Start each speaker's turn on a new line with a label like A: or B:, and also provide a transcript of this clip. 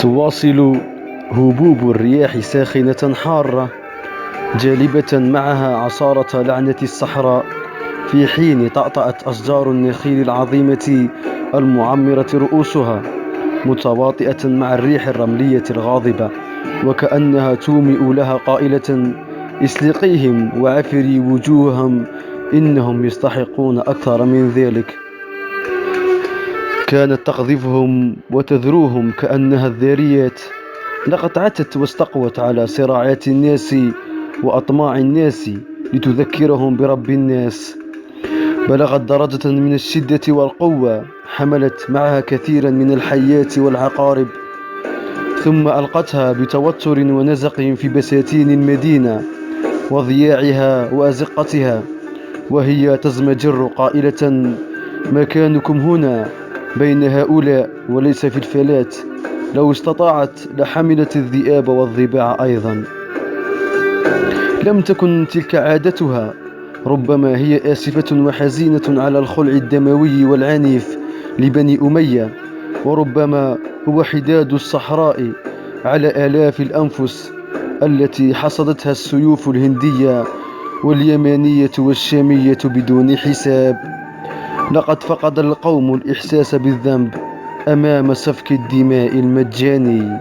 A: تواصل هبوب الرياح ساخنة حارة جالبة معها عصارة لعنة الصحراء، في حين طأطأت أشجار النخيل العظيمة المعمرة رؤوسها متواطئة مع الريح الرملية الغاضبة، وكأنها تومئ لها قائلة: اسلقيهم وعفري وجوههم، إنهم يستحقون أكثر من ذلك. كانت تقذفهم وتذروهم كأنها الذاريات. لقد عتت واستقوت على صراعات الناس وأطماع الناس لتذكرهم برب الناس. بلغت درجة من الشدة والقوة حملت معها كثيرا من الحيات والعقارب، ثم ألقتها بتوتر ونزق في بساتين المدينة وضياعها وأزقتها، وهي تزمجر قائلة: مكانكم هنا بين هؤلاء وليس في الفلات. لو استطاعت لحملت الذئاب والضباع أيضا. لم تكن تلك عادتها، ربما هي آسفة وحزينة على الخلع الدموي والعنيف لبني أمية، وربما هو حداد الصحراء على آلاف الأنفس التي حصدتها السيوف الهندية واليمانية والشامية بدون حساب. لقد فقد القوم الإحساس بالذنب أمام سفك الدماء المجاني.